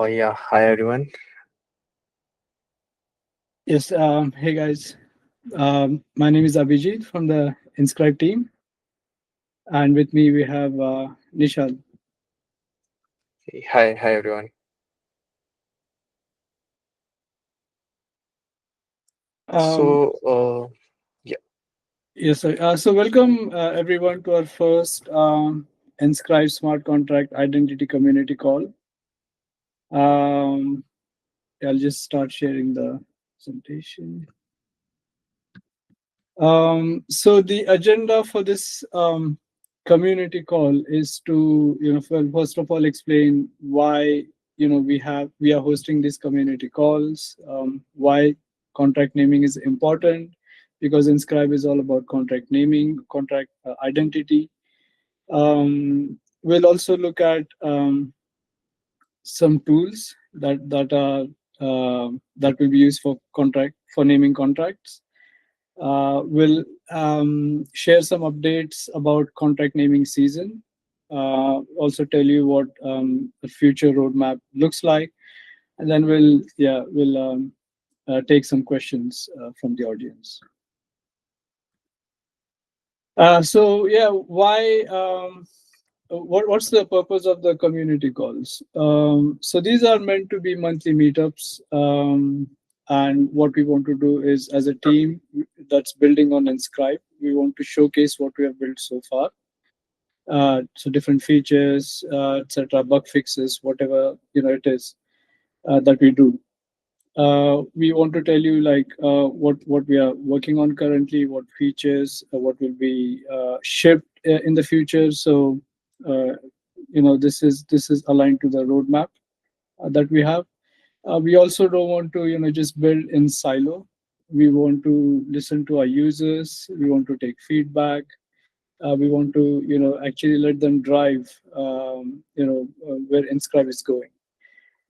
Yeah, hi everyone. Yes, hey guys. My name is Abhijit from the Enscribe team, and with me we have Nishad. Hi everyone. Um, So, yeah, yes, so welcome everyone to our first Enscribe Smart Contract Identity Community call. Um, I'll just start sharing the presentation. So the agenda for this community call is to, first of all, explain why we are hosting these community calls, why contract naming is important, because Inscribe is all about contract naming, contract identity. We'll also look at some tools that will be used for naming contracts. We'll share some updates about contract naming season. Also tell you what the future roadmap looks like, and then we'll take some questions from the audience. Why? What's the purpose of the community calls? So these are meant to be monthly meetups. And what we want to do is, as a team that's building on Inscribe, we want to showcase what we have built so far. So different features, etc., bug fixes, whatever it is that we do. We want to tell you like what we are working on currently, what features, what will be shipped in the future. So this is aligned to the roadmap that we have. We also don't want to just build in silo. We want to listen to our users. We want to take feedback. We want to actually let them drive where Inscribe is going.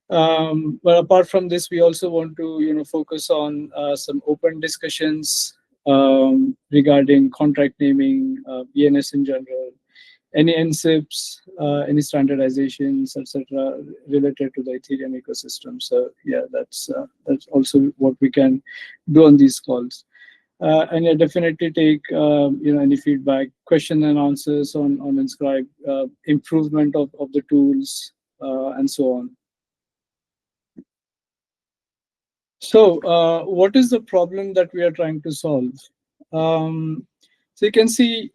But apart from this, we also want to focus on some open discussions regarding contract naming, ENS in general, any NSIPs, any standardizations, etc., related to the Ethereum ecosystem. So yeah, that's also what we can do on these calls. And yeah, definitely take any feedback, question and answers on Inscribe, improvement of the tools, and so on. So, what is the problem that we are trying to solve? So you can see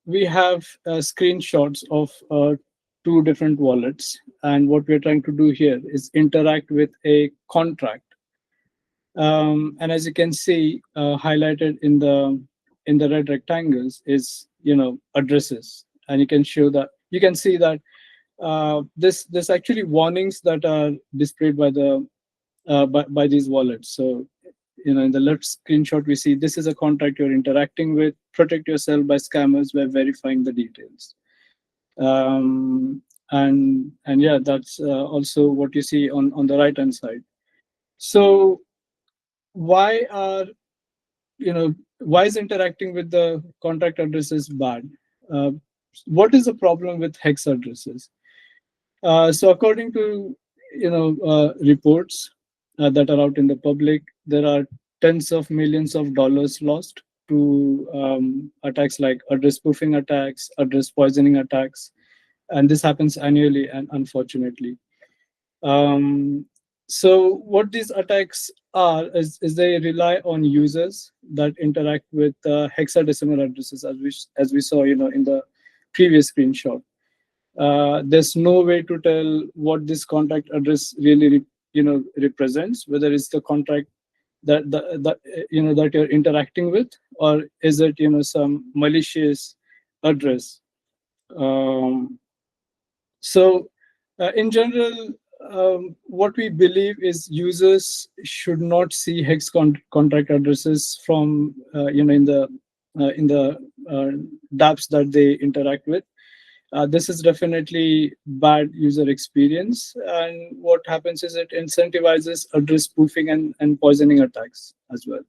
we have screenshots of two different wallets, and what we're trying to do here is interact with a contract. And as you can see, highlighted in the red rectangles is addresses, and you can see that this actually warnings that are displayed by these wallets. So, in the left screenshot, we see this is a contract you're interacting with. Protect yourself by scammers by verifying the details. And yeah, that's also what you see on the right hand side. So why are why is interacting with the contract addresses bad? Uh, what is the problem with hex addresses? So according to reports that are out in the public, there are tens of millions of dollars lost to attacks like address spoofing attacks, address poisoning attacks, and this happens annually, and unfortunately. Um, so what these attacks are is they rely on users that interact with hexadecimal addresses, as we saw in the previous screenshot. There's no way to tell what this contract address really represents, whether it's the contract that you're interacting with, or is it some malicious address. um, so in general, what we believe is users should not see hex contract addresses from in the dApps that they interact with. This is definitely bad user experience, and what happens is it incentivizes address spoofing and poisoning attacks as well.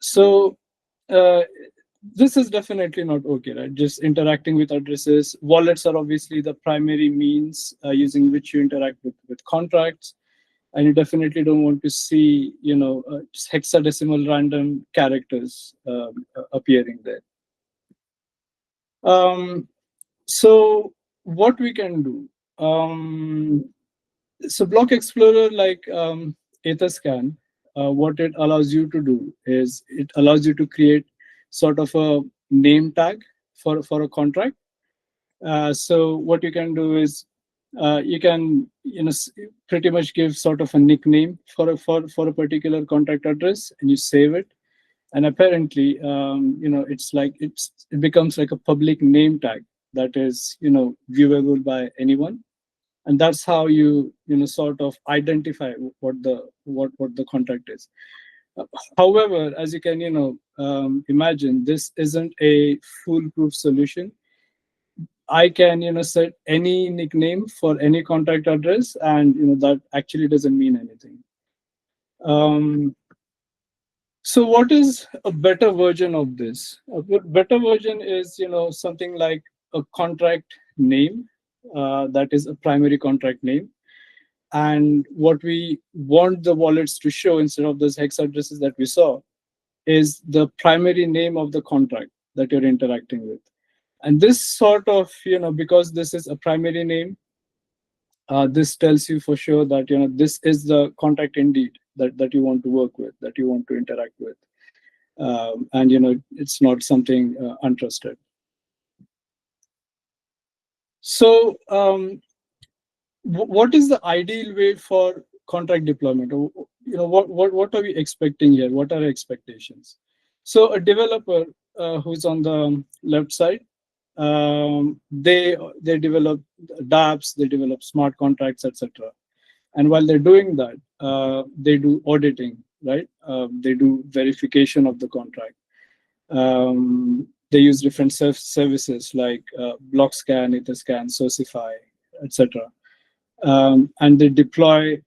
So uh, this is definitely not okay, right? Just interacting with addresses. Wallets are obviously the primary means using which you interact with contracts. And you definitely don't want to see, just hexadecimal random characters appearing there. So what we can do? So Block Explorer, like Etherscan, what it allows you to do is it allows you to create sort of a name tag for a contract. So what you can do is you can pretty much give sort of a nickname for a particular contract address, and you save it. And apparently, it becomes like a public name tag that is viewable by anyone, and that's how you sort of identify what the contract is. However, as you can imagine, this isn't a foolproof solution. I can set any nickname for any contract address, and that actually doesn't mean anything. So what is a better version of this? A better version is something like a contract name that is a primary contract name. And what we want the wallets to show instead of those hex addresses that we saw is the primary name of the contract that you're interacting with. And this sort of, because this is a primary name, this tells you for sure that this is the contract indeed that you want to work with, that you want to interact with. And it's not something untrusted. So what is the ideal way for contract deployment? What are we expecting here? What are our expectations? So a developer who's on the left side, they develop dApps, they develop smart contracts, etc. And while they're doing that, they do auditing, right? They do verification of the contract. They use different services like Blockscan, Etherscan, Sourcify, etc. And they deploy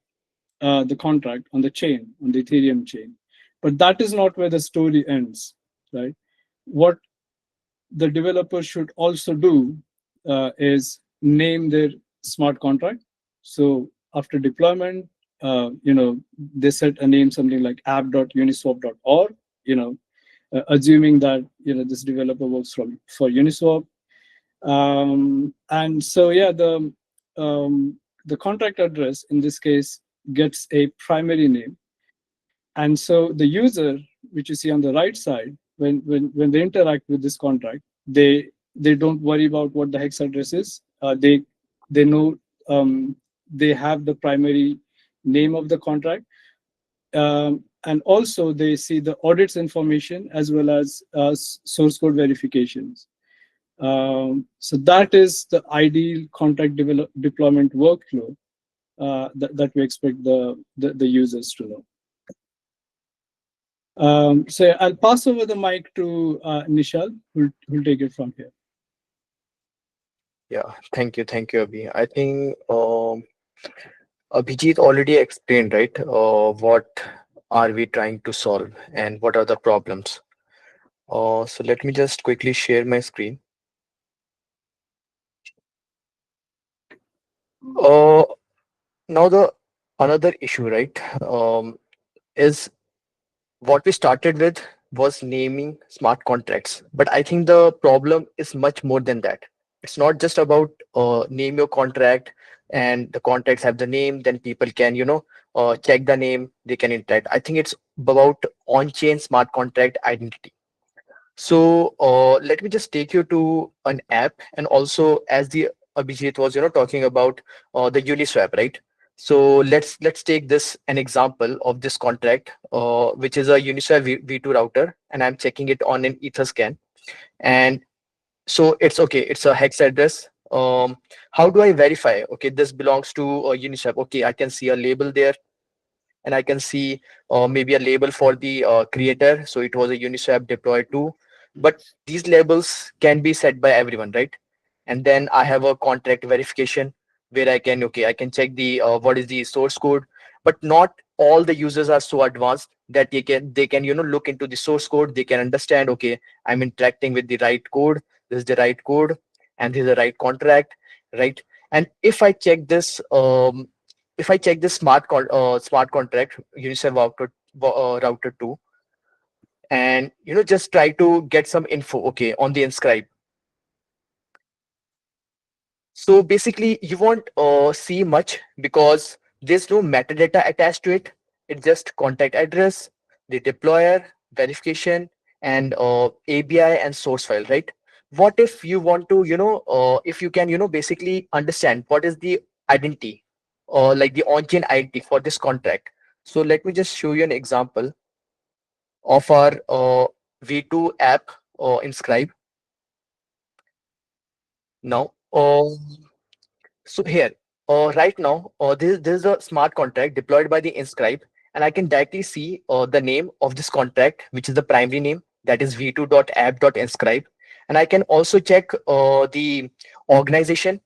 the contract on the chain, on the Ethereum chain. But that is not where the story ends, right? What the developer should also do is name their smart contract. So after deployment, they set a name, something like app.uniswap.org, assuming that this developer works for Uniswap. And so yeah, the contract address in this case gets a primary name. And so the user, which you see on the right side, when they interact with this contract, they don't worry about what the hex address is. They know they have the primary name of the contract. And also they see the audits information as well as source code verifications. So that is the ideal contract deployment workflow that we expect the users to know. So I'll pass over the mic to Nishal, who'll take it from here. Yeah, thank you, Abhi. I think Abhijit already explained, right? What are we trying to solve and what are the problems? So let me just quickly share my screen. Now the another issue, right, is what we started with was naming smart contracts, but I think the problem is much more than that. It's not just about name your contract and the contracts have the name, then people can check the name, they can interact. I think it's about on-chain smart contract identity. So let me just take you to an app, and also as the Abhijit was talking about the Uniswap, right? So let's take this an example of this contract, which is a Uniswap V2 router, and I'm checking it on an Etherscan, and so it's okay. It's a hex address. How do I verify? Okay, this belongs to Uniswap. Okay, I can see a label there, and I can see maybe a label for the creator. So it was a Uniswap deployed to, but these labels can be set by everyone, right? And then I have a contract verification where I can check the what is the source code, but not all the users are so advanced that they can look into the source code. They can understand, okay, I'm interacting with the right code. This is the right code, and this is the right contract, right? And if I check this smart contract Unicef router 2, and just try to get some info, okay, on the Inscribe. So basically, you won't see much because there's no metadata attached to it. It's just contact address, the deployer, verification, and ABI and source file, right? What if you want to, if you can, basically understand what is the identity, or like the on-chain identity for this contract. So let me just show you an example of our V2 app Inscribe now. So here, right now, this is a smart contract deployed by the Inscribe, and I can directly see the name of this contract, which is the primary name, that is v2.app.inscribe, and I can also check the organization.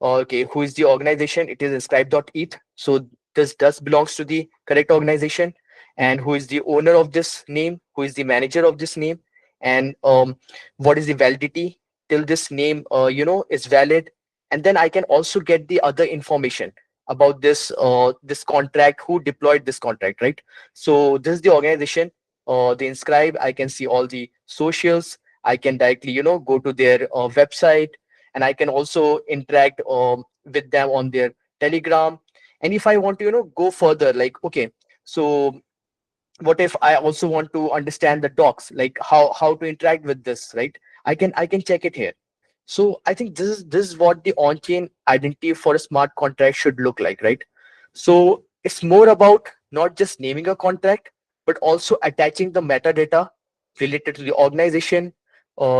Okay, who is the organization? It is inscribe.eth. So this does belongs to the correct organization, and who is the owner of this name? Who is the manager of this name? And what is the validity till this name is valid? And then I can also get the other information about this contract, who deployed this contract, right? So this is the organization, the Inscribe. I can see all the socials. I can directly go to their website, and I can also interact with them on their Telegram. And if I want to go further, like, okay, so what if I also want to understand the docs, like how to interact with this, right? I can check it here. So I think this is what the on-chain identity for a smart contract should look like, right? So it's more about not just naming a contract, but also attaching the metadata related to the organization,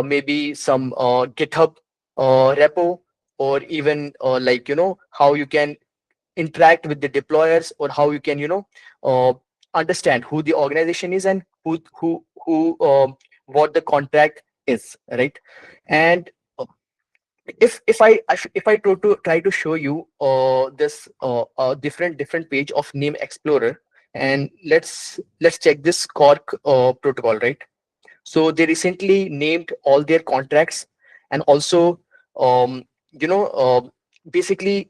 maybe some GitHub repo, or even like how you can interact with the deployers, or how you can understand who the organization is, and who what the contract is, right? And if I try to show you this different page of name explorer, and let's check this cork protocol, right? So they recently named all their contracts, and also um, you know basically,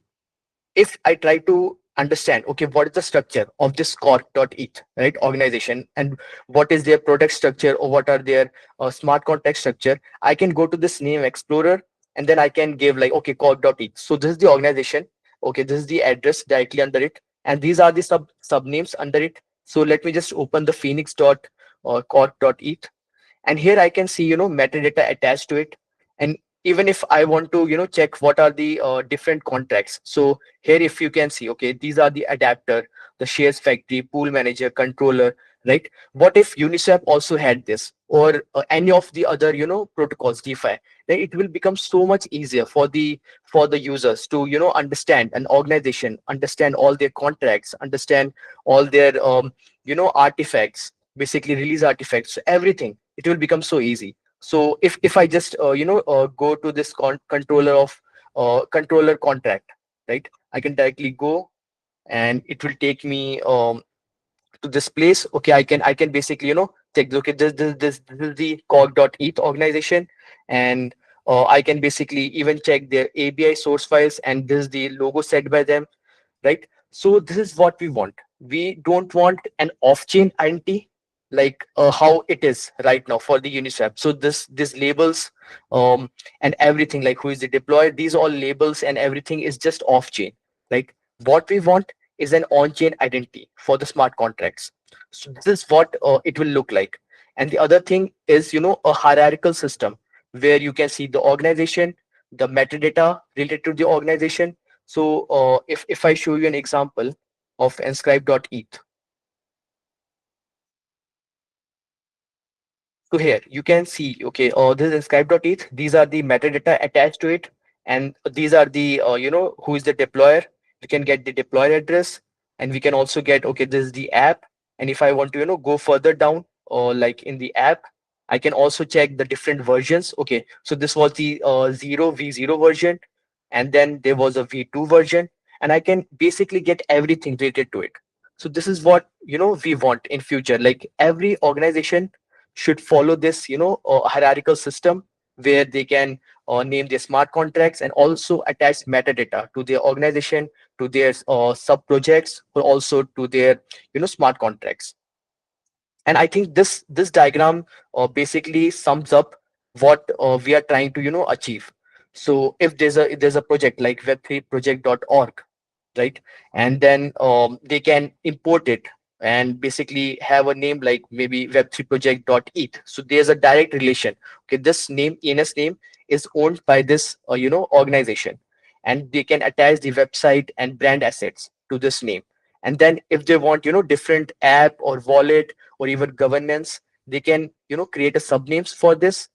if I try to understand, okay, what is the structure of this cork.eth, right, organization, and what is their product structure, or what are their smart contract structure, I can go to this name explorer, and then I can give like, okay, cork.eth. So this is the organization. Okay, this is the address directly under it, and these are the sub names under it. So let me just open the phoenix dot cork.eth, and here I can see metadata attached to it. And even if I want to check what are the different contracts, so here if you can see, okay, these are the adapter, the shares factory, pool manager, controller, right? What if Uniswap also had this, or any of the other protocols, DeFi? Then it will become so much easier for the users to understand an organization, understand all their contracts, understand all their artifacts, basically release artifacts, everything. It will become so easy. So if I just go to this controller of controller contract, right, I can directly go, and it will take me to this place. Okay, I can basically check, okay, this is the cog.eth organization, and I can basically even check their ABI source files, and this is the logo set by them, right? So this is what we want. We don't want an off-chain identity like how it is right now for the Uniswap. So this labels and everything, like who is the deployer, these all labels and everything is just off-chain. Like, what we want is an on-chain identity for the smart contracts. So this is what it will look like. And the other thing is a hierarchical system where you can see the organization, the metadata related to the organization. So if I show you an example of enscribe.eth, so here you can see, okay, this is enscribe.eth. These are the metadata attached to it, and these are the who is the deployer. We can get the deployer address, and we can also get, okay, this is the app. And if I want to go further down, or like in the app, I can also check the different versions. Okay, so this was the 0v0 version, and then there was a v2 version, and I can basically get everything related to it. So this is what we want in future. Like every organization should follow this hierarchical system where they can name their smart contracts and also attach metadata to their organization, to their sub projects, or also to their smart contracts. And I think this diagram basically sums up what we are trying to achieve. So if there's a project like web3project.org, right? And then they can import it and basically have a name like maybe web3project.eth. So there's a direct relation. Okay, this name, ENS name, is owned by this organization, and they can attach the website and brand assets to this name. And then if they want different app or wallet or even governance, they can create a subnames for this.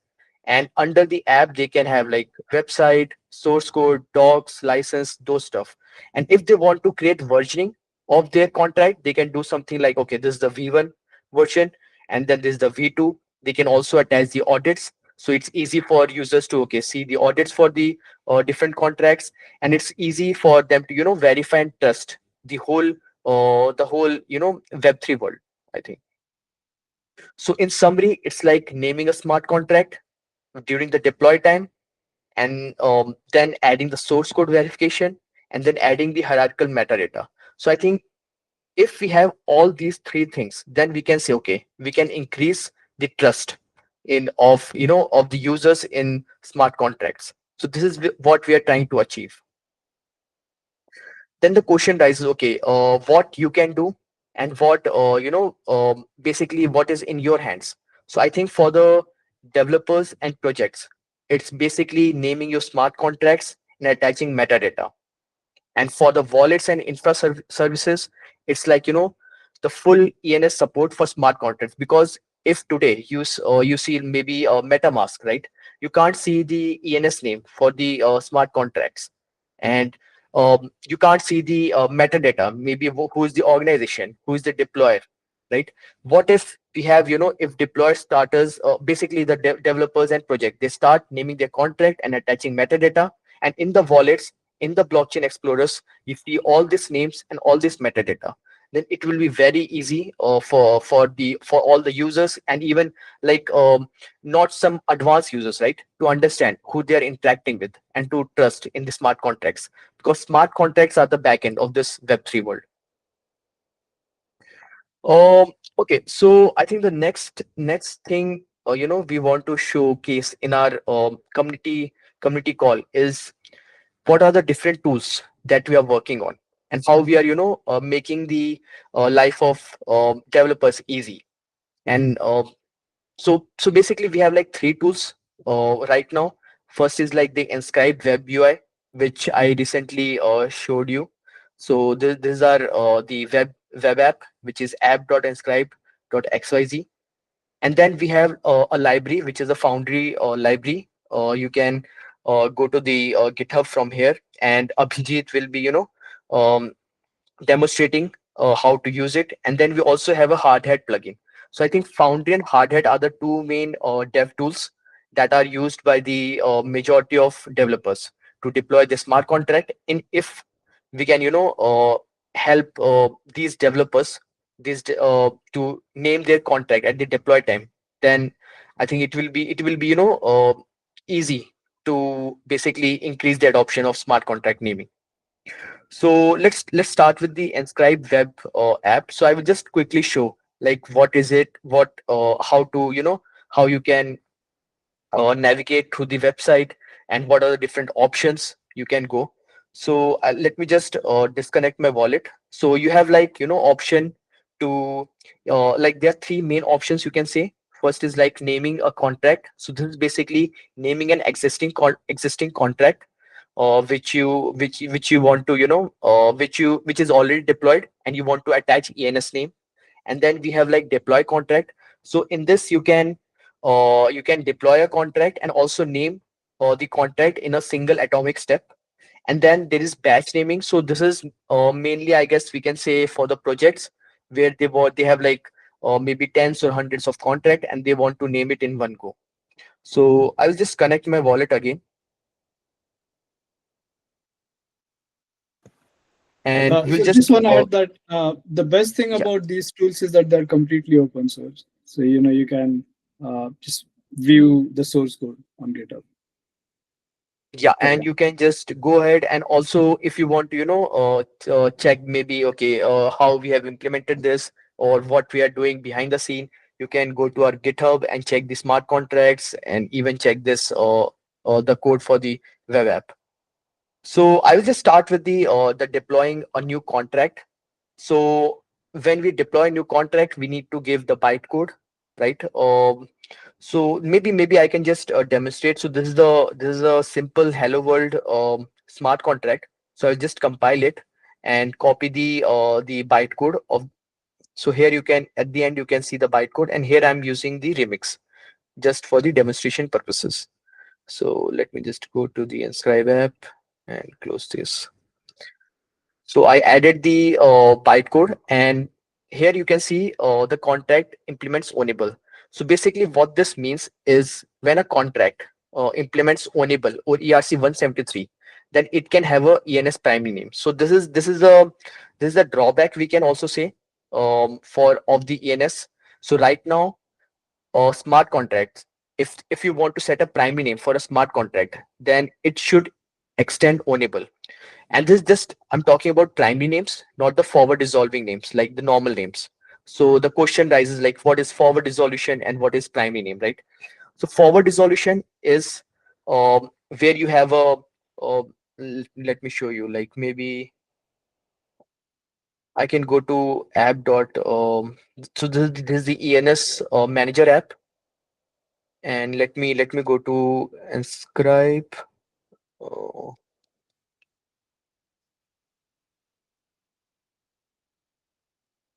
And under the app they can have like website, source code, docs, license, those stuff. And if they want to create versioning of their contract, they can do something like, okay, this is the V1 version, and then this is the V2. They can also attach the audits, so it's easy for users to see the audits for the different contracts. And it's easy for them to verify and trust the whole web3 world, I think. So in summary, it's like naming a smart contract during the deploy time, and then adding the source code verification, and then adding the hierarchical metadata. So I think if we have all these three things, then we can say, okay, we can increase the trust of the users in smart contracts. So this is what we are trying to achieve. Then the question rises, okay, what you can do, and what basically what is in your hands. So I think for the developers and projects, it's basically naming your smart contracts and attaching metadata. And for the wallets and infra services, it's like the full ENS support for smart contracts. Because if today you see maybe a MetaMask, right? You can't see the ENS name for the smart contracts, and you can't see the metadata. Maybe who is the organization, who is the deployer, right? What if we have if deploy starters, basically the developers and project, they start naming their contract and attaching metadata, and in the wallets, in the blockchain explorers, you see all these names and all this metadata. Then it will be very easy for all the users, and even like not some advanced users, right, to understand who they are interacting with and to trust in the smart contracts, because smart contracts are the backend of this web3 world. Okay, so I think the next thing we want to showcase in our community call is what are the different tools that we are working on, and how we are making the life of developers easy. And so basically we have like three tools right now. First is like the Enscribe Web UI, which I recently showed you. So these are the web app, which is app.enscribe.xyz. And then we have a library, which is a Foundry library. You can go to the GitHub from here, and Abhijit will be um, demonstrating how to use it. And then we also have a Hardhat plugin. So I think Foundry and Hardhat are the two main dev tools that are used by the majority of developers to deploy the smart contract. In if we can help these developers to name their contract at the deploy time, then I think it will be easy to basically increase the adoption of smart contract naming. So let's start with the Enscribe Web app. So I will just quickly show like what is it, what how to how you can navigate through the website, and what are the different options you can go. So let me just disconnect my wallet. So you have like option to like there are three main options you can say. First is like naming a contract. So this is basically naming an existing contract which you want to which is already deployed, and you want to attach ENS name. And then we have like deploy contract. So in this you can deploy a contract and also name the contract in a single atomic step. And then there is batch naming. So this is mainly, I guess we can say, for the projects where they have like maybe tens or hundreds of contract, and they want to name it in one go. So I'll just connect my wallet again. and you'll So just just want to add that the best thing yeah, about these tools is that they're completely open source. So you can just view the source code on GitHub. yeah, Yeah. and you can just go ahead, and also if you want to check maybe okay how we have implemented this or what we are doing behind the scene, you can go to our GitHub and check the smart contracts and even check this the code for the web app. So I will just start with the deploying a new contract. So when we deploy a new contract, we need to give the bytecode, right? So maybe I can just demonstrate. So this is a simple hello world smart contract. So I'll just compile it and copy the bytecode of. So here you can at the end you can see the bytecode, and here I'm using the remix just for the demonstration purposes. So let me just go to the Enscribe app and close this. So I added the bytecode, and here you can see the contract implements ownable. So basically what this means is when a contract implements ownable or ERC 173, then it can have a ENS primary name. So this is a drawback we can also say for of the ENS. So right now smart contracts, if you want to set a primary name for a smart contract, then it should extend ownable. And this just I'm talking about primary names, not the forward resolving names like the normal names. So the question rises like what is forward resolution and what is primary name, right? So forward resolution is where you have uh, let me show you, like maybe I can go to app dot so this is the ENS manager app, and let me go to Enscribe. uh,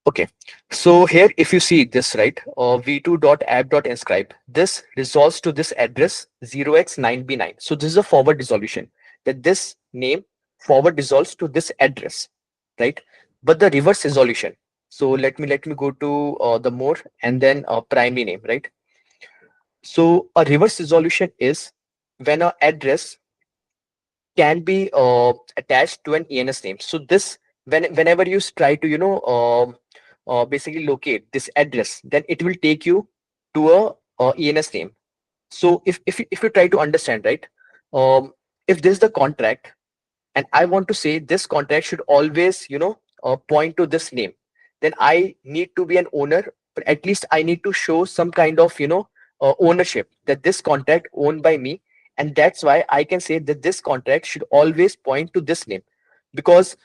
Okay, so here if you see this, right, v2.app.inscribe, this resolves to this address 0x9b9. So this is a forward resolution, that this name forward resolves to this address, right? But the reverse resolution. So let me go to the more and then primary name, right? So a reverse resolution is when a address can be attached to an ENS name. So this whenever you try to basically locate this address, then it will take you to a ENS name. So if you try to understand, right, if this is the contract and I want to say this contract should always point to this name, then I need to be an owner, but at least I need to show some kind of ownership that this contract owned by me. And that's why I can say that this contract should always point to this name, because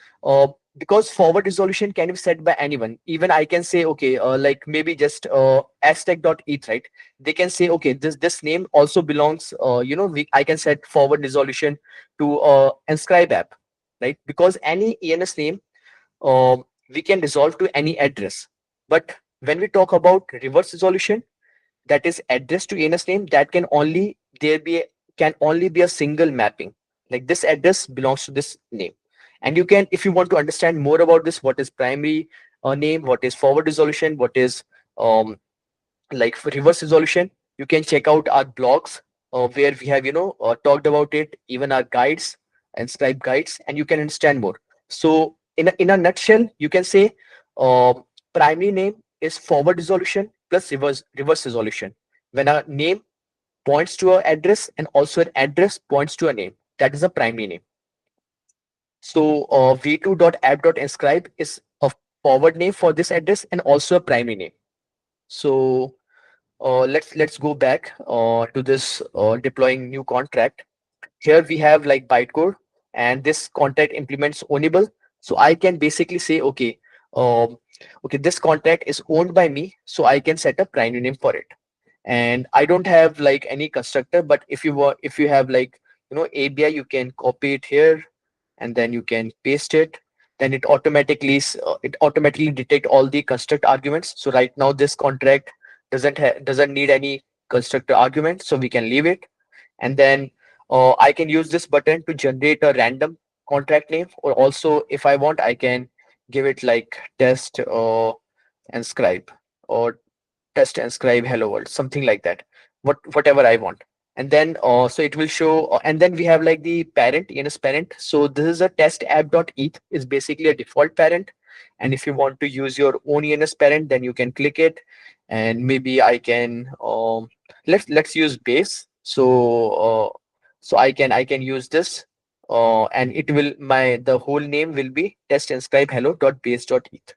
because forward resolution can be set by anyone. Even I can say okay, like maybe just aztec.eth, right? They can say okay, this name also belongs I can set forward resolution to Enscribe app, right? Because any ENS name we can resolve to any address. But when we talk about reverse resolution, that is address to ENS name, that can only be a single mapping. Like this address belongs to this name. And you can, if you want to understand more about this, what is primary name, what is forward resolution, what is um, like for reverse resolution, you can check out our blogs where we have talked about it, even our guides and scribe guides, and you can understand more. So in a nutshell you can say primary name is forward resolution plus reverse resolution. When a name points to an address and also an address points to a name, that is a primary name. So v2.app.inscribe is a forward name for this address and also a primary name. So let's go back to this deploying new contract. Here we have like bytecode, and this contract implements ownable. So I can basically say okay, um, okay, this contract is owned by me, so I can set a primary name for it. And I don't have like any constructor, but if you have like ABI, you can copy it here and then you can paste it. Then it automatically detect all the construct arguments. So right now this contract doesn't need any constructor argument, so we can leave it. And then I can use this button to generate a random contract name, or also if I want I can give it like test and scribe, or test and scribe hello world, something like that, whatever I want. And then so it will show, and then we have like the parent, ENS parent. So this is a test app.eth is basically a default parent. And if you want to use your own ENS parent, then you can click it. And maybe I can let's use base. So I can use this, and it will my the whole name will be test inscribe hello.base.eth.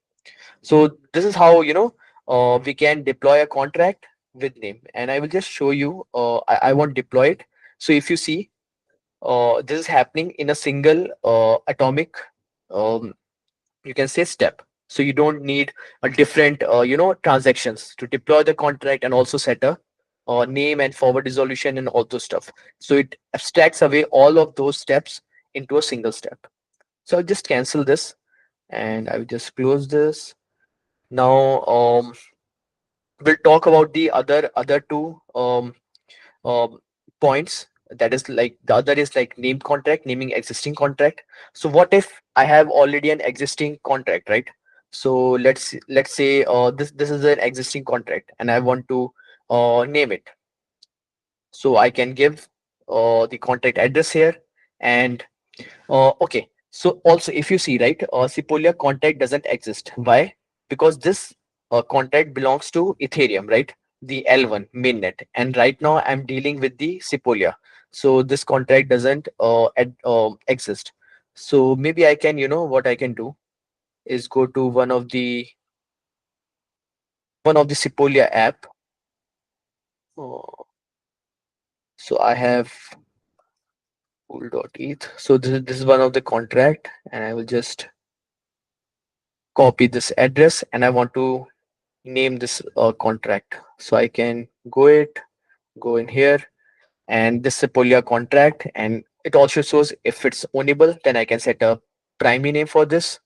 So this is how we can deploy a contract with name. And I will just show you. I won't deploy it. So if you see, this is happening in a single atomic, um, you can say, step. So you don't need a different transactions to deploy the contract and also set a name and forward resolution and all those stuff. So it abstracts away all of those steps into a single step. So I'll just cancel this and I will just close this. Now we'll talk about the other two um, points. That is like the other is like name contract, naming existing contract. So what if I have already an existing contract, right? So let's say this is an existing contract and I want to name it. So I can give the contract address here. And okay. So also, if you see, right, Sepolia contract doesn't exist. Why? Because this contract belongs to Ethereum, right? The L1 mainnet. And right now I'm dealing with the Sepolia. So this contract doesn't exist. So maybe I can, what I can do is go to one of the Sepolia app. Uh, so I have pool.eth. So this is one of the contract, and I will just copy this address, and I want to name this contract. So I can go in here, and this Sepolia contract, and it also shows if it's ownable, then I can set a primary name for this.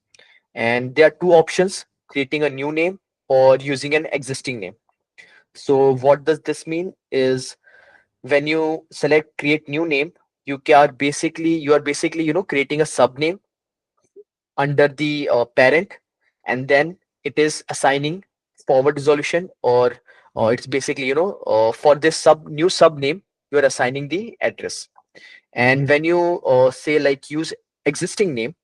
And there are two options: creating a new name or using an existing name. So what does this mean is when you select create new name, you are basically creating a subname under the parent, and then it is assigning forward resolution, or it's basically for this new subname you are assigning the address. And when you say like use existing name,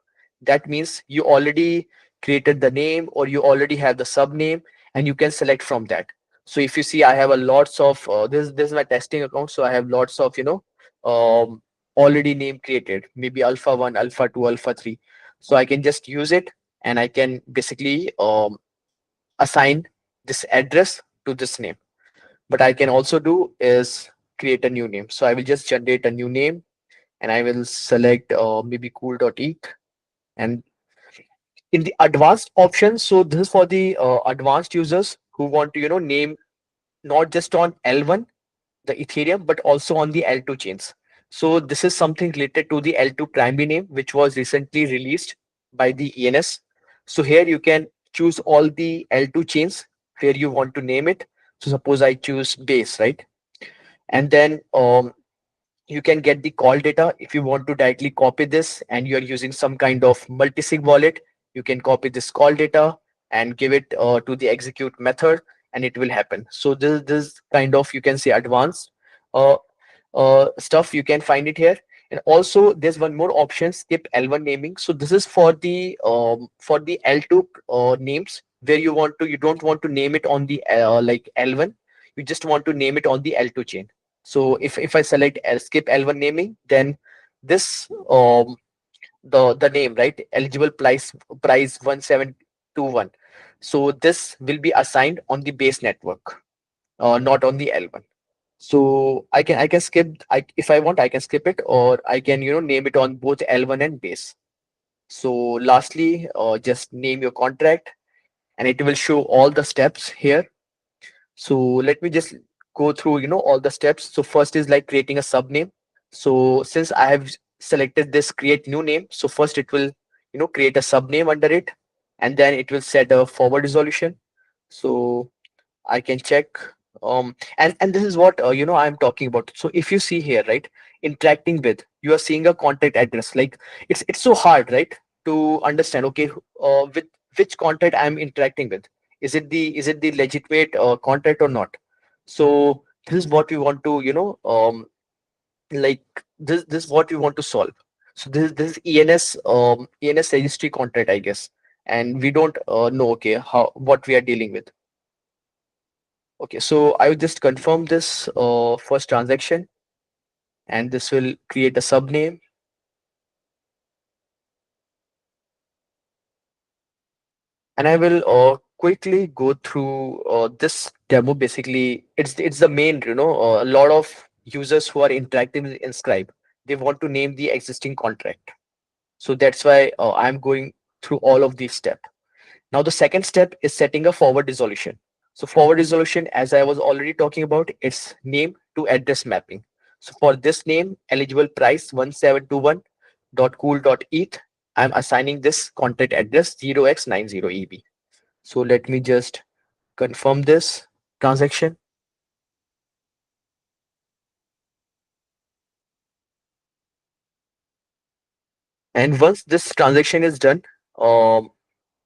that means you already created the name or you already have the subname, and you can select from that. So if you see, I have a lots of this is my testing account, so I have lots of um, already name created, maybe alpha 1, alpha 2, alpha 3. So I can just use it, and I can basically assign this address to this name. But I can also do is create a new name. So I will just generate a new name, and I will select maybe cool.eth. And in the advanced option, so this is for the advanced users who want to name not just on L1 the Ethereum, but also on the L2 chains. So this is something related to the L2 primary name, which was recently released by the ENS. So here you can choose all the L2 chains where you want to name it. So suppose I choose base, right? And then you can get the call data. If you want to directly copy this and you're using some kind of multisig wallet, you can copy this call data and give it to the execute method, and it will happen. So this kind of, you can say, advanced uh, stuff you can find it here. And also there's one more option, skip L1 naming. So this is for the L2 names where you don't want to name it on the like L1, you just want to name it on the L2 chain. So if I select skip L1 naming, then this the name, right, eligible price 1721, so this will be assigned on the base network, not on the L1. So I can skip, if I want I can skip it, or I can name it on both L1 and base. So lastly, just name your contract, and it will show all the steps here. So let me just go through all the steps. So first is like creating a subname. So since I have selected this create new name, so first it will create a subname under it, and then it will set a forward resolution. So I can check. And this is what I'm talking about. So if you see here, right, interacting with, you are seeing a contact address. Like it's so hard, right, to understand. Okay, with which contact I'm interacting with. Is it the legitimate contact or not? So this is what we want to like this is what we want to solve. So this is ENS registry contract, I guess, and we don't know, okay, how what we are dealing with. Okay, so I will just confirm this first transaction, and this will create a subname. And I will quickly go through this demo. Basically, it's the main, a lot of users who are interacting with Inscribe, they want to name the existing contract. So that's why I'm going through all of these steps. Now, the second step is setting a forward resolution. So forward resolution, as I was already talking about, it's name to address mapping. So for this name, eligible price 1721.cool.eth, I'm assigning this contract address 0x90EB. So let me just confirm this transaction. And once this transaction is done, um,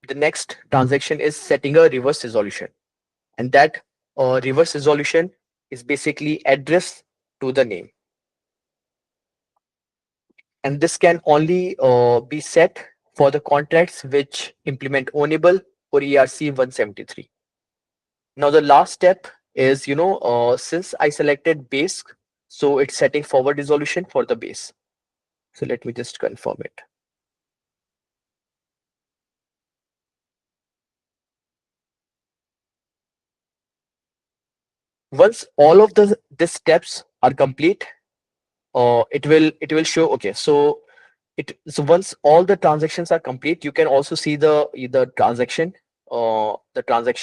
the next transaction is setting a reverse resolution. And that reverse resolution is basically address to the name. And this can only be set for the contracts which implement ownable or ERC 173. Now the last step is, since I selected base, so it's setting forward resolution for the base. So let me just confirm it. Once all of the these steps are complete, it will show, okay, so once all the transactions are complete, you can also see the transaction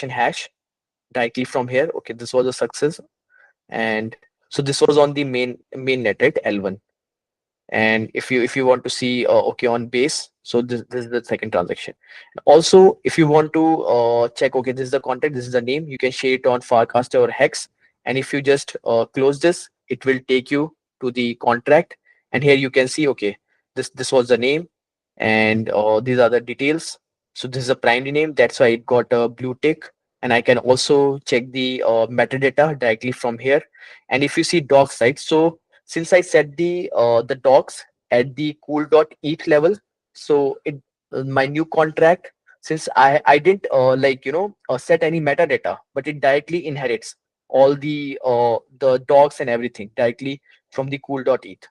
hash directly from here. Okay, this was a success. And so this was on the mainnet, right? L1. And if you want to see, okay, on base, so this is the second transaction. Also, if you want to check, okay, this is the contact, this is the name, you can share it on Farcaster or Hex. And if you just close this, it will take you to the contract. And here you can see, okay, this was the name, and these are the details. So this is a primary name, that's why it got a blue tick. And I can also check the metadata directly from here. And if you see docs, right, so since I set the docs at the cool.eth level, so it my new contract, since I didn't set any metadata, but it directly inherits all the docs and everything directly from the cool.eth.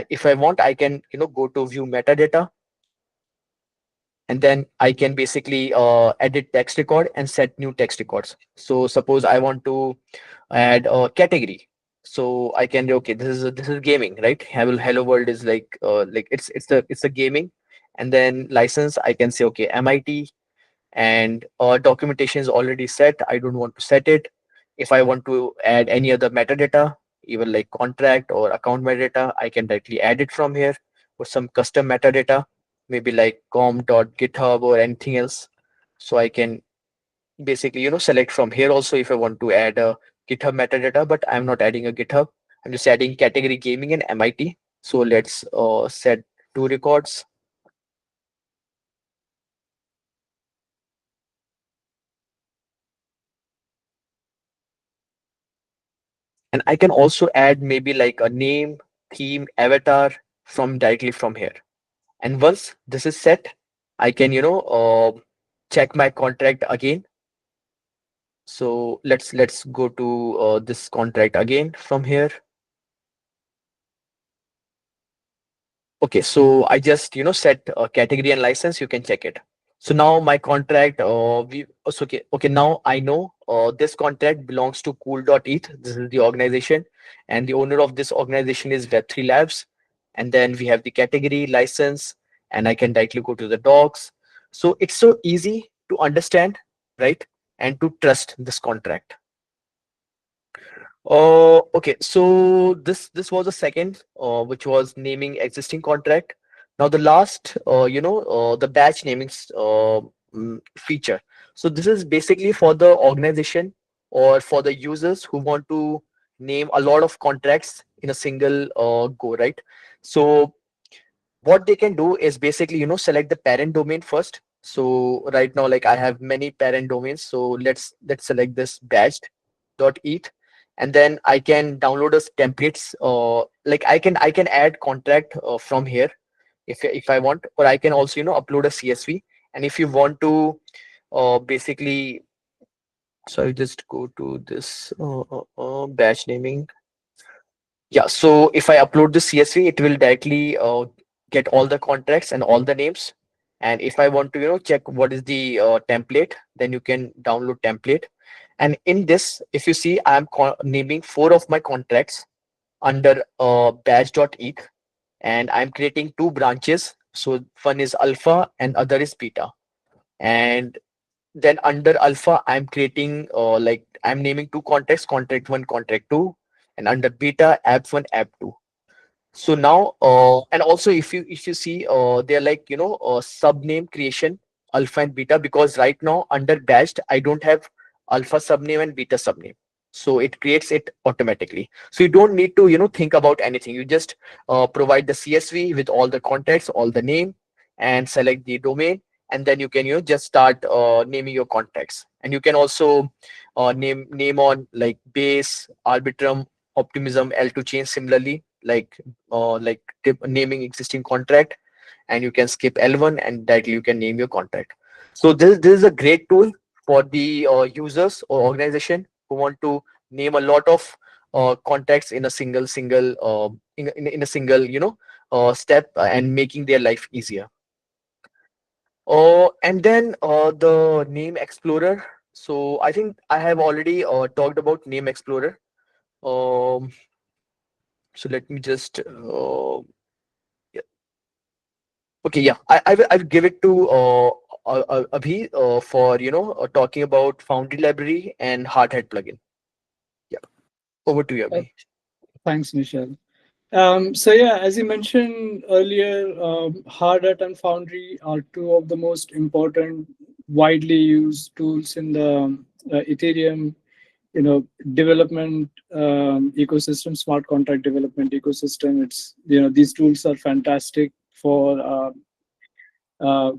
If I want, I can go to view metadata, and then I can basically edit text record and set new text records. So suppose I want to add a category, so I can, okay, this is gaming, right? Hello world is like it's a gaming. And then license, I can say, okay, MIT. And documentation is already set, I don't want to set it. If I want to add any other metadata, even like contract or account metadata, I can directly add it from here, or some custom metadata, maybe like com.github or anything else. So I can basically select from here also if I want to add a GitHub metadata, but I'm not adding a GitHub, I'm just adding category gaming and MIT. So let's set two records. And I can also add maybe like a name, theme, avatar from directly from here. And once this is set, I can check my contract again. So let's go to this contract again from here. Okay, so I just set category and license. You can check it. So now my contract, okay. Now I know this contract belongs to cool.eth. This is the organization, and the owner of this organization is Web3 Labs. And then we have the category license, and I can directly go to the docs. So it's so easy to understand, right? And to trust this contract. Okay. So this was the second, which was naming existing contract. Now the last, the batch naming feature. So this is basically for the organization or for the users who want to name a lot of contracts in a single go, right? So what they can do is basically select the parent domain first. So right now, like, I have many parent domains. So let's select this batched.eth. and then I can download us templates. Like I can add contract from here if I want, or I can also upload a CSV. And if you want to basically, so I just go to this batch naming. Yeah, so if I upload the CSV, it will directly get all the contracts and all the names. And if I want to, check what is the template, then you can download template. And in this, if you see, I'm naming 4 of my contracts under batch.eth, and I'm creating 2 branches. So one is alpha and other is beta. And then under alpha, I'm creating like I'm naming 2 contracts, contract 1, contract 2, and under beta, app 1, app 2. So now, and also if you see, they're like sub name creation, alpha and beta, because right now under bashed I don't have alpha subname and beta subname, so it creates it automatically. So you don't need to think about anything. You just provide the CSV with all the contacts, all the name, and select the domain, and then you can just start naming your contacts. And you can also name on like base, arbitrum, optimism, L2 chain similarly, like naming existing contract, and you can skip L1 and directly you can name your contract. So this is a great tool for the users or organization who want to name a lot of contracts in a single in a single step, and making their life easier. And then the name explorer. So I think I have already talked about name explorer. um, so let me just okay, yeah. I will give it to Abhi for talking about Foundry library and Hardhat plugin. Yeah, over to you, Uh, Abhi. Thanks, Michelle. So yeah, as you mentioned earlier, Hardhat and Foundry are two of the most important, widely used tools in the Ethereum, development ecosystem, smart contract development ecosystem. It's these tools are fantastic for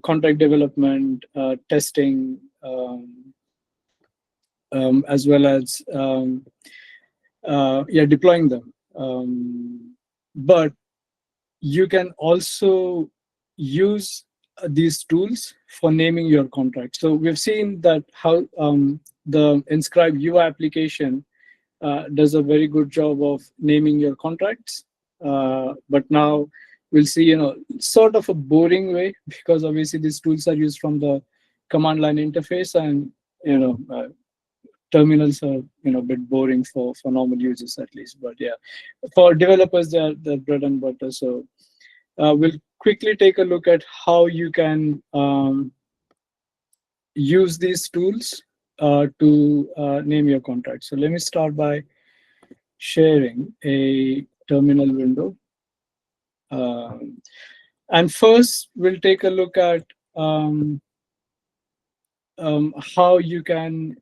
contract development, testing, as well as yeah, deploying them. But you can also use these tools for naming your contract. So we've seen that how the Enscribe UI application does a very good job of naming your contracts. But now we'll see, sort of a boring way, because obviously these tools are used from the command line interface, and terminals are a bit boring for normal users at least. But yeah, for developers, they're bread and butter. So we'll quickly take a look at how you can use these tools to name your contract. So let me start by sharing a terminal window. And first, we'll take a look at how you can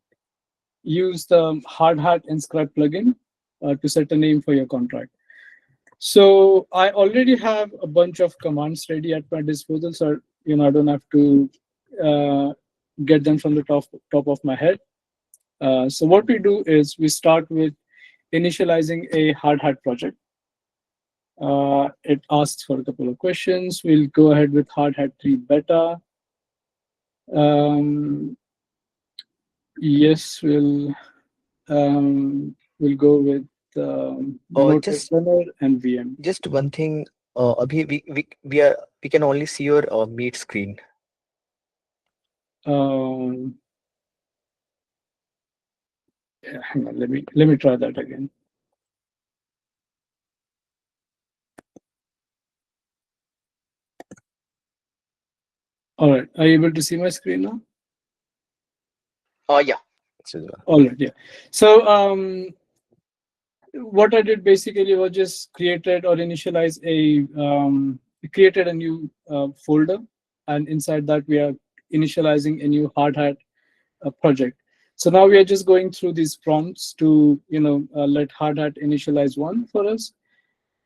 use the Hardhat Enscribe plugin to set a name for your contract. So I already have a bunch of commands ready at my disposal, so I don't have to get them from the top of my head. So what we do is we start with initializing a Hardhat project. It asks for a couple of questions. We'll go ahead with Hardhat 3 beta. Yes, we'll go with Node.js Just and VM. one thing, Abhi, we can only see your meet screen. Um, yeah, hang on, let me try that again. All right, are you able to see my screen now? Yeah. All right, yeah. So what I did basically was just created or initialize created a new folder, and inside that we are initializing a new Hardhat project. So now we are just going through these prompts to let Hardhat initialize one for us.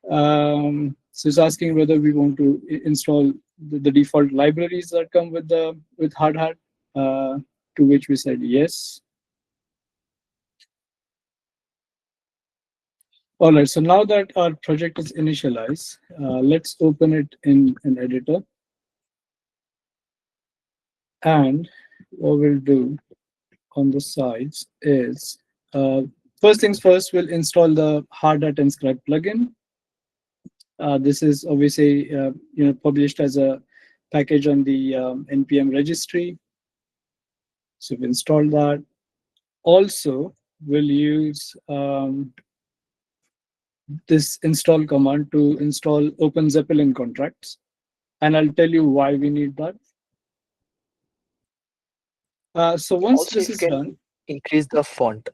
So it's asking whether we want to install the default libraries that come with Hardhat, to which we said yes. All right, so now that our project is initialized, let's open it in an editor. And what we'll do on the sides is, first things first, we'll install the Hardhat Enscribe plugin. This is obviously published as a package on the npm registry. So we install that. Also, we'll use this install command to install Open Zeppelin contracts, and I'll tell you why we need that. So once Also, this if you is can done, increase the font,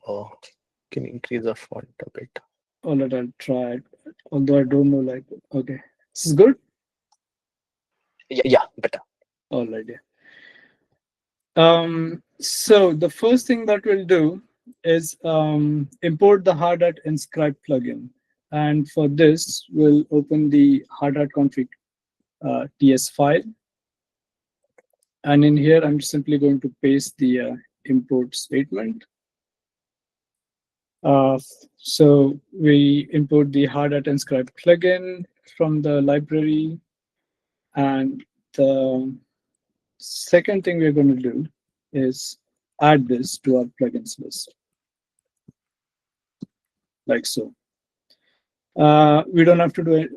can you increase the font a bit? all right, I'll try it. Although I don't know, like, okay, this is good. Yeah, better. All right, yeah. So the first thing that we'll do is import the Hardhat Inscribe plugin. And for this, we'll open the Hardhat config TS file. And in here, I'm simply going to paste the import statement. So we import the Hardhat Inscribe plugin from the library. And the second thing we're going to do is add this to our plugins list, like so. We don't have to do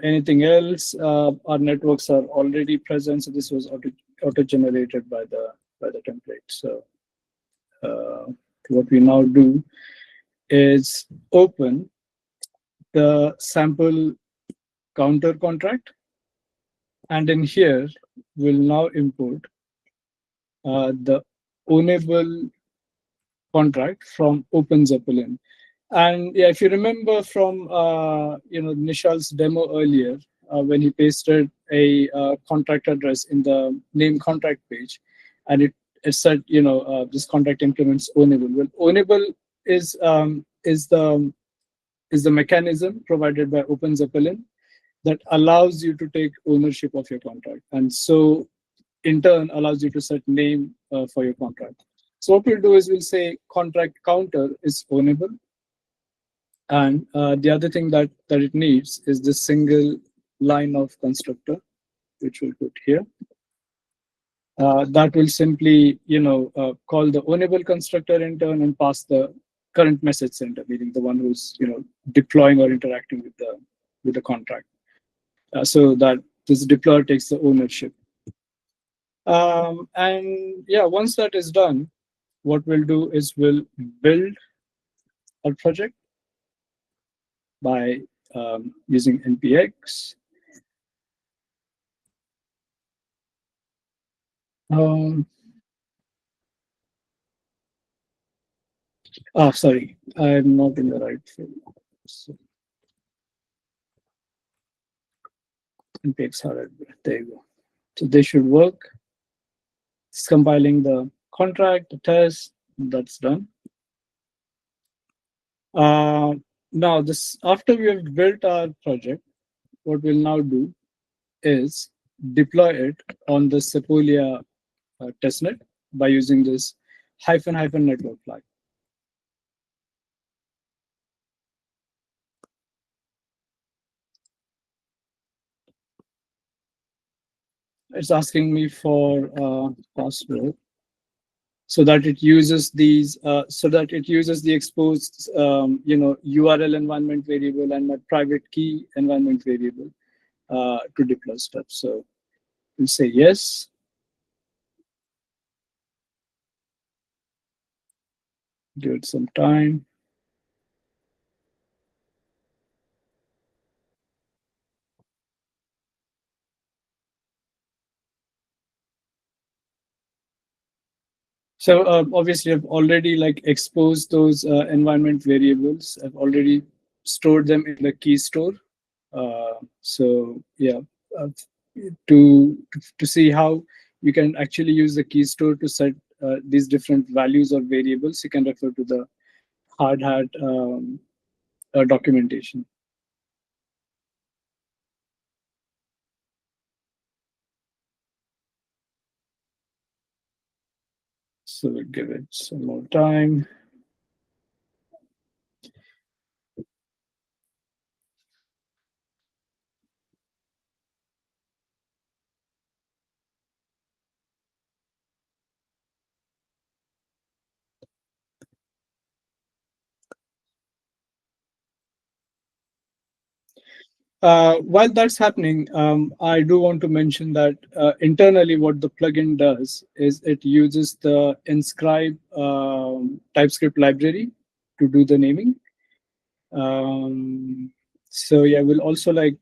anything else. Our networks are already present, so this was auto generated by the template. So what we now do is open the sample counter contract, and in here we'll now import the ownable contract from Open Zeppelin. And yeah, if you remember from Nishal's demo earlier, when he pasted a contract address in the name contract page, and it said this contract implements ownable. Well, ownable is the mechanism provided by Open Zeppelin that allows you to take ownership of your contract, and so in turn allows you to set name for your contract. So what we'll do is we'll say contract counter is ownable. And the other thing that it needs is this single line of constructor, which we'll put here. That will simply, call the ownable constructor in turn and pass the current message sender, meaning the one who's, deploying or interacting with the contract, so that this deployer takes the ownership. And yeah, once that is done, what we'll do is we'll build our project by using npx. Sorry, I'm not in the right field. So, npx Hardhat, there you go. So they should work. It's compiling the contract, the test, that's done. Now, this after we have built our project, what we'll now do is deploy it on the Sepolia testnet by using this ---- network flag. It's asking me for password, so that it uses these, the exposed, URL environment variable and my private key environment variable to deploy steps. So we'll say yes. Give it some time. So obviously, I've already exposed those environment variables. I've already stored them in the key store. So yeah, uh, to see how you can actually use the key store to set these different values or variables, you can refer to the Hardhat documentation. So we'll give it some more time. While that's happening, I do want to mention that internally what the plugin does is it uses the Enscribe TypeScript library to do the naming. So yeah, we'll also like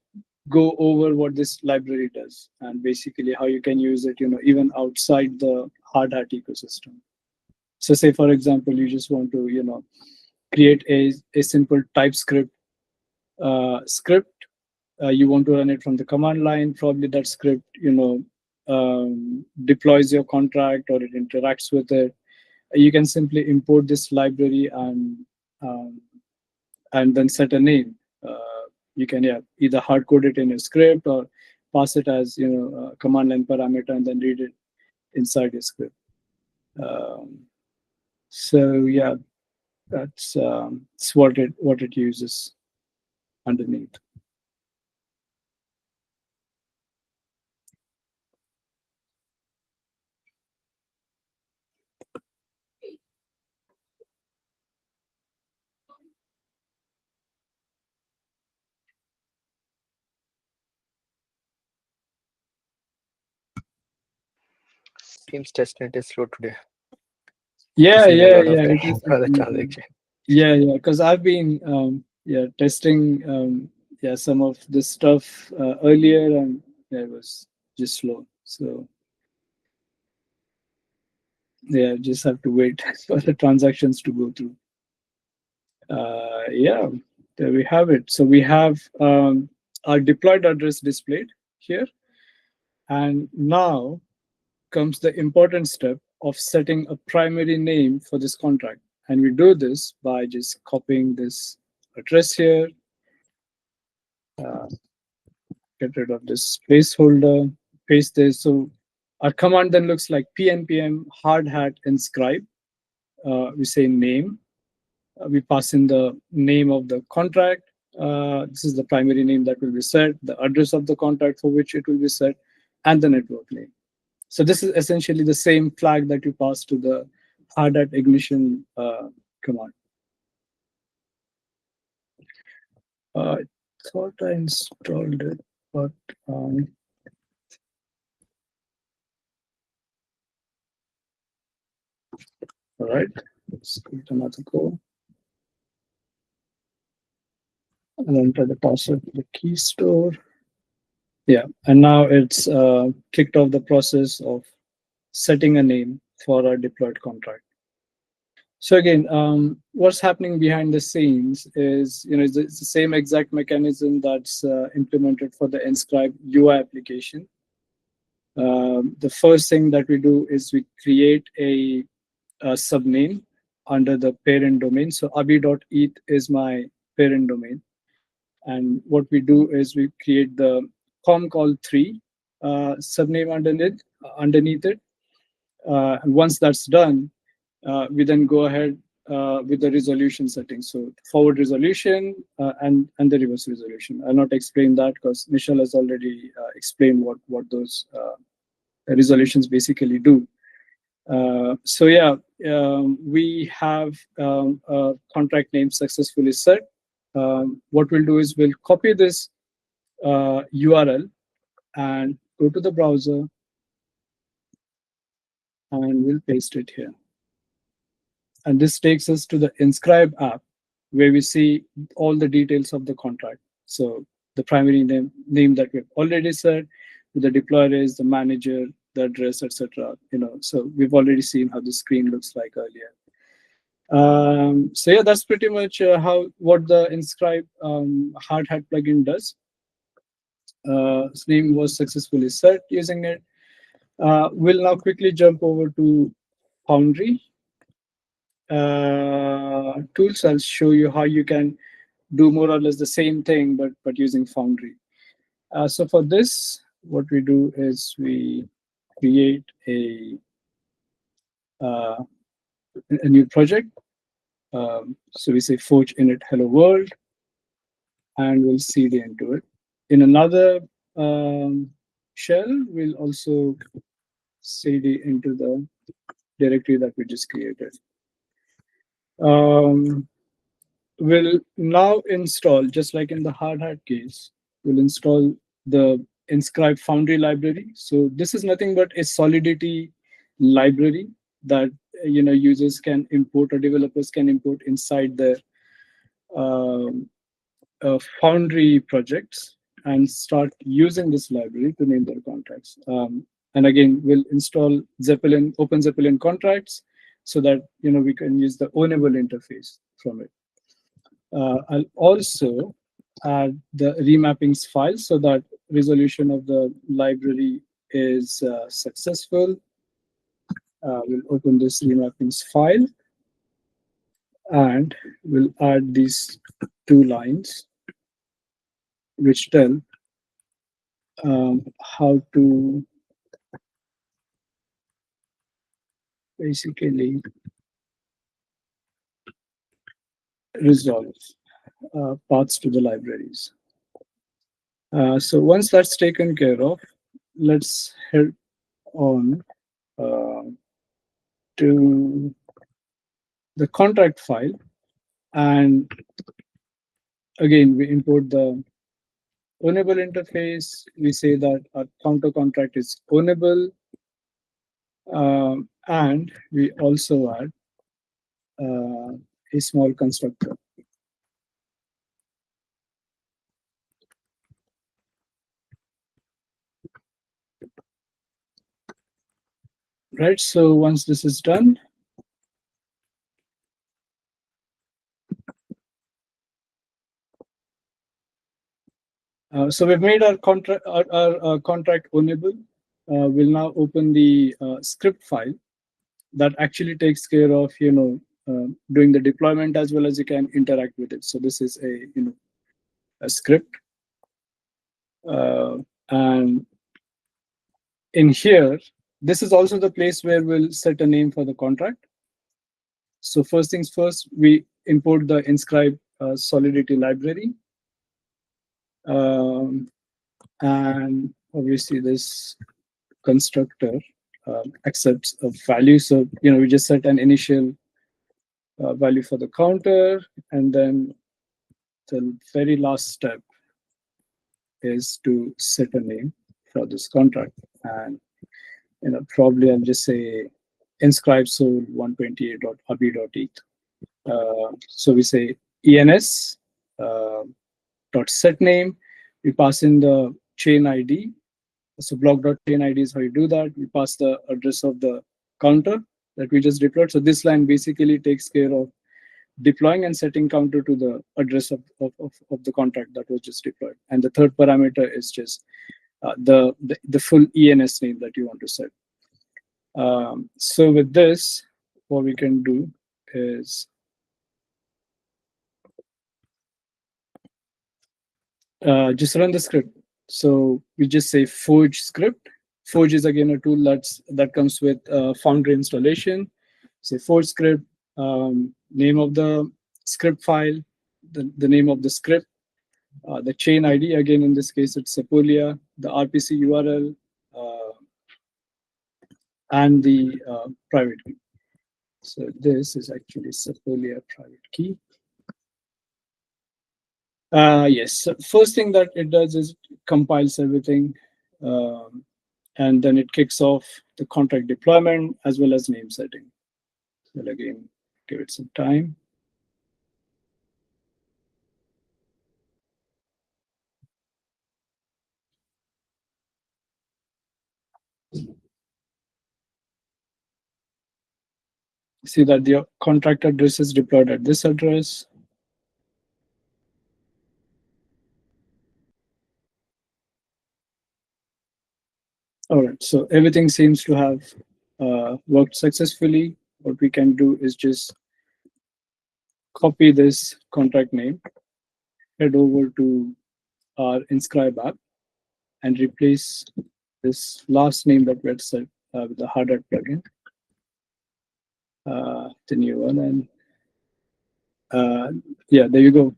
go over what this library does and basically how you can use it, even outside the Hardhat ecosystem. So say, for example, you just want to, create a simple TypeScript script. You want to run it from the command line. Probably that script, deploys your contract or it interacts with it. You can simply import this library um, and then set a name. You can either hard code it in a script or pass it as a command line parameter and then read it inside your script. So yeah, that's what it uses underneath. Seems testnet is slow today. Yeah, Seeing a yeah, lot of yeah. time It is. for the transaction. Yeah. Because I've been testing some of this stuff earlier, and it was just slow. So yeah, just have to wait for the transactions to go through. Yeah, there we have it. So we have our deployed address displayed here, and now comes the important step of setting a primary name for this contract. And we do this by just copying this address here, get rid of this placeholder, paste this. So our command then looks like pnpm hardhat inscribe. We say name. We pass in the name of the contract. This is the primary name that will be set, the address of the contract for which it will be set, and the network name. So this is essentially the same flag that you pass to the Hardhat ignition command. I thought I installed it, but all right, let's give it another go and enter the password for the key store. Yeah, and now it's kicked off the process of setting a name for our deployed contract. So again, what's happening behind the scenes is, it's the same exact mechanism that's implemented for the Enscribe UI application. The first thing that we do is we create a subname under the parent domain. So abi.eth is my parent domain. And what we do is we create the comcall3 subname underneath it. And once that's done, we then go ahead with the resolution settings. So forward resolution and the reverse resolution. I'll not explain that because Michelle has already explained what those resolutions basically do. So yeah, we have a contract name successfully set. What we'll do is we'll copy this URL and go to the browser and we'll paste it here. And this takes us to the Enscribe app where we see all the details of the contract. So the primary name that we've already said, who the deployer is, the manager, the address, etc. So we've already seen how the screen looks like earlier. So yeah, that's pretty much what the Enscribe Hardhat plugin does. Its name was successfully set using it. We'll now quickly jump over to Foundry tools. I'll show you how you can do more or less the same thing, but using Foundry. So for this, what we do is we create a new project. So we say forge init hello world, and we'll cd into it. In another shell, we'll also cd into the directory that we just created. We'll now install, just like in the Hardhat case, we'll install the Enscribe Foundry library. So this is nothing but a Solidity library that users can import or developers can import inside their um, Foundry projects and start using this library to name their contracts. And again, we'll install Zeppelin, Open Zeppelin contracts so that we can use the ownable interface from it. I'll also add the remappings file so that resolution of the library is successful. We'll open this remappings file and we'll add these 2 lines which tell how to basically resolve paths to the libraries. So once that's taken care of, let's head on to the contract file. And again, we import the ownable interface. We say that our counter contract is ownable. And we also add a small constructor. Right, so once this is done, so we've made our contract ownable. We'll now open the script file that actually takes care of doing the deployment as well as you can interact with it. So this is a script, and in here, this is also the place where we'll set a name for the contract. So first things first, we import the Enscribe Solidity library. And obviously this constructor accepts a value. So, we just set an initial value for the counter, and then the very last step is to set a name for this contract. And, probably I'll just say inscribe sol 128.abi.eth. So we say ENS dot set name. We pass in the chain ID. So block.chain ID is how you do that. We pass the address of the counter that we just deployed. So this line basically takes care of deploying and setting counter to the address of the contract that was just deployed. And the third parameter is just the full ENS name that you want to set. So with this, what we can do is just run the script. So we just say Forge script. Forge is again a tool that comes with Foundry installation. Say Forge script, name of the script file, the name of the script, the chain ID, again in this case it's Sepolia, the RPC URL, and the private key. So this is actually Sepolia private key. Yes, so first thing that it does is compiles everything, and then it kicks off the contract deployment as well as name setting. So again, give it some time. See that the contract address is deployed at this address. All right, so everything seems to have worked successfully. What we can do is just copy this contract name, head over to our Enscribe app, and replace this last name that we had set with the Hardhat plugin, the new one. And yeah, there you go.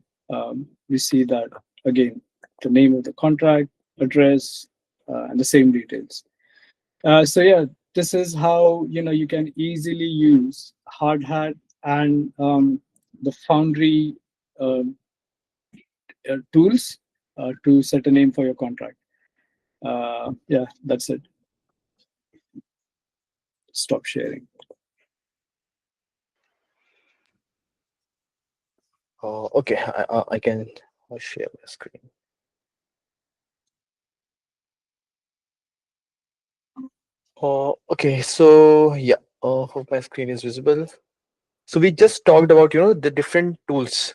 We see that again, the name of the contract, address, and the same details. So yeah, this is how you can easily use Hardhat and the Foundry tools to set a name for your contract. Yeah, that's it. Stop sharing. Okay, I can share my screen. Okay, so yeah, hope my screen is visible. So we just talked about, the different tools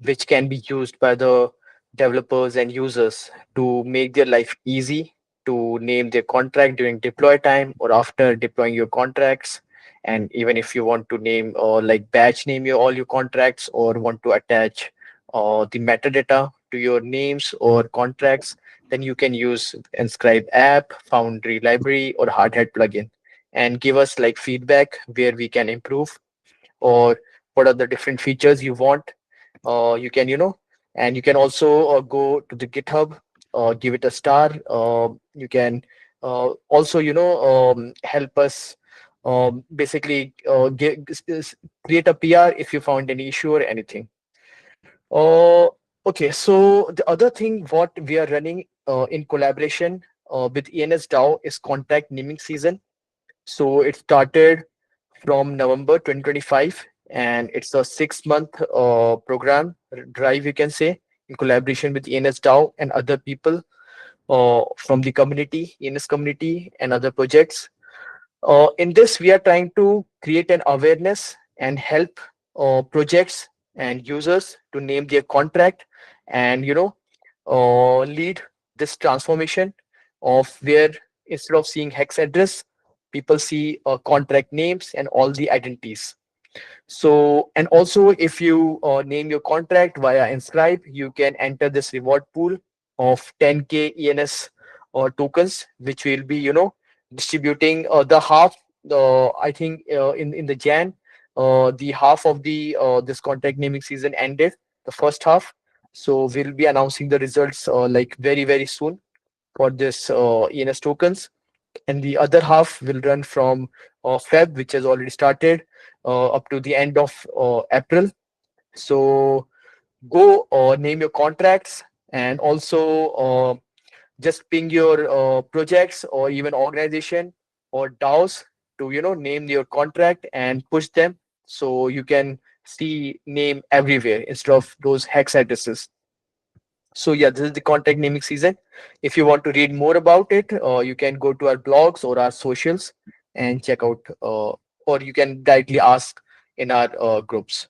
which can be used by the developers and users to make their life easy to name their contract during deploy time or after deploying your contracts. And even if you want to name or like batch name all your contracts or want to attach the metadata to your names or contracts, then you can use Enscribe app, Foundry library, or Hardhat plugin and give us like feedback where we can improve or what are the different features you want. You can, and you can also go to the GitHub, give it a star. You can also, help us basically create a PR if you found any issue or anything. Uh, okay, so the other thing what we are running in collaboration with ENS DAO is contract naming season. So it started from November 2025, and it's a 6 month program drive, you can say, in collaboration with ENS DAO and other people from the community, ENS community, and other projects. In this, we are trying to create an awareness and help projects and users to name their contract and lead this transformation of where instead of seeing hex address, people see contract names and all the identities. So, and also if you name your contract via Inscribe, you can enter this reward pool of 10K ENS tokens, which will be, distributing the half, I think in the Jan, the half of the this contract naming season ended, the first half. So we'll be announcing the results like very, very soon for this ENS tokens, and the other half will run from Feb, which has already started, up to the end of April. So go name your contracts and also just ping your projects or even organization or DAOs to name your contract and push them so you can see name everywhere instead of those hex addresses. So yeah, this is the contact naming season. If you want to read more about it, you can go to our blogs or our socials and check out, or you can directly ask in our groups.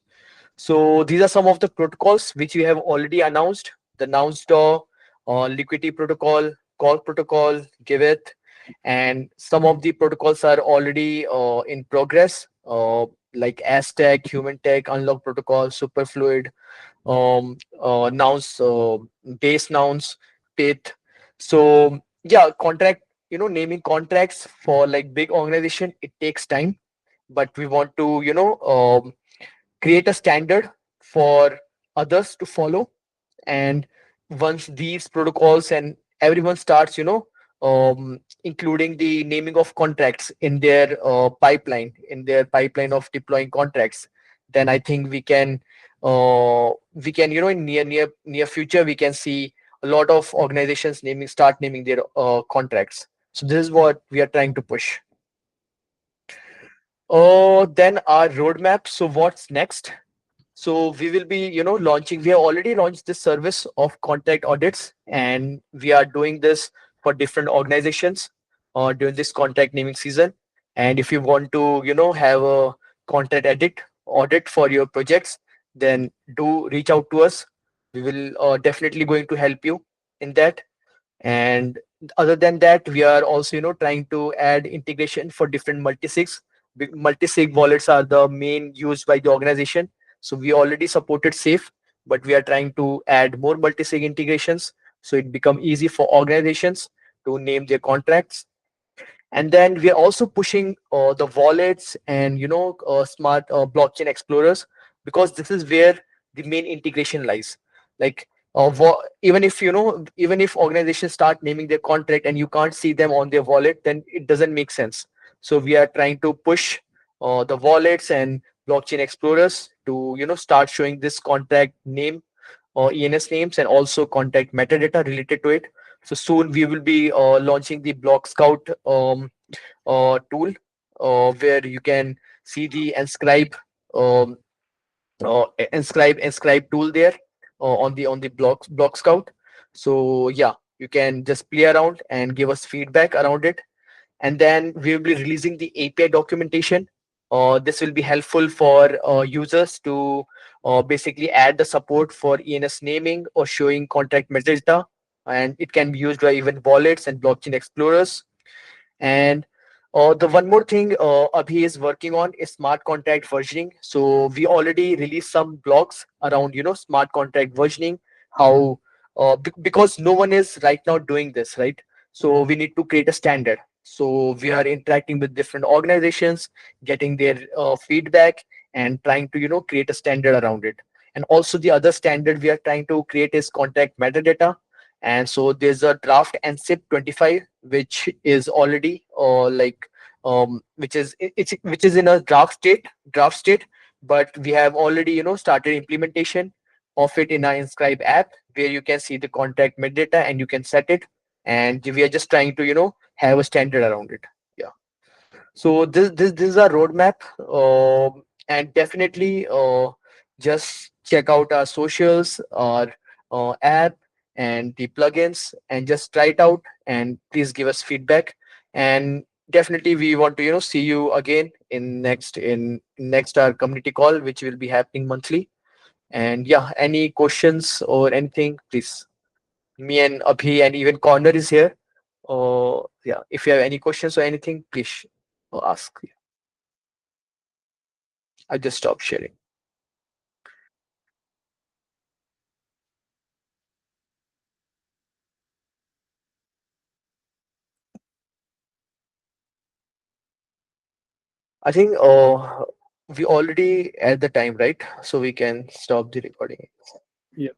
So these are some of the protocols which we have already announced: the Nouns DAO, Liquidity Protocol, Call Protocol, Giveth, and some of the protocols are already in progress, like Aztec, Human Tech, Unlock Protocol, Superfluid, nouns, base nouns, pith. So yeah, contract, naming contracts for like big organization, it takes time, but we want to, create a standard for others to follow. And once these protocols and everyone starts, including the naming of contracts in their pipeline of deploying contracts, then I think we can in near future we can see a lot of organizations naming their contracts. So this is what we are trying to push. Then our roadmap. So what's next? So we will be, launching. We have already launched this service of contract audits, and we are doing this for different organizations during this contract naming season. And if you want to, have a contract audit for your projects, then do reach out to us. We will definitely going to help you in that. And other than that, we are also trying to add integration for different multisigs. Multisig wallets are the main used by the organization, so we already supported safe, but we are trying to add more multisig integrations so it become easy for organizations to name their contracts. And then we are also pushing the wallets and smart blockchain explorers, because this is where the main integration lies. Like even if organizations start naming their contract and you can't see them on their wallet, then it doesn't make sense. So we are trying to push the wallets and blockchain explorers to start showing this contract name ENS names and also contact metadata related to it. So soon we will be launching the Blockscout tool, where you can see the Enscribe tool there on the block scout. So yeah, you can just play around and give us feedback around it, and then we will be releasing the API documentation. This will be helpful for users to basically add the support for ENS naming or showing contract metadata, and it can be used by even wallets and blockchain explorers. And the one more thing Abhi is working on is smart contract versioning. So we already released some blogs around, smart contract versioning, how because no one is right now doing this, right? So we need to create a standard. So we are interacting with different organizations, getting their feedback, and trying to create a standard around it. And also the other standard we are trying to create is contract metadata. And so there's a draft NSIP 25 which is already which is in a draft state, but we have already started implementation of it in our Inscribe app, where you can see the contact metadata and you can set it, and we are just trying to have a standard around it. Yeah. So this is our roadmap, and definitely just check out our socials, our app, and the plugins, and just try it out. And please give us feedback. And definitely, we want to see you again in next our community call, which will be happening monthly. And yeah, any questions or anything, please. Me and Abhi and even Corner is here. Yeah, if you have any questions or anything, please ask. I just stopped sharing. I think we already at the time, right? So we can stop the recording. Yeah.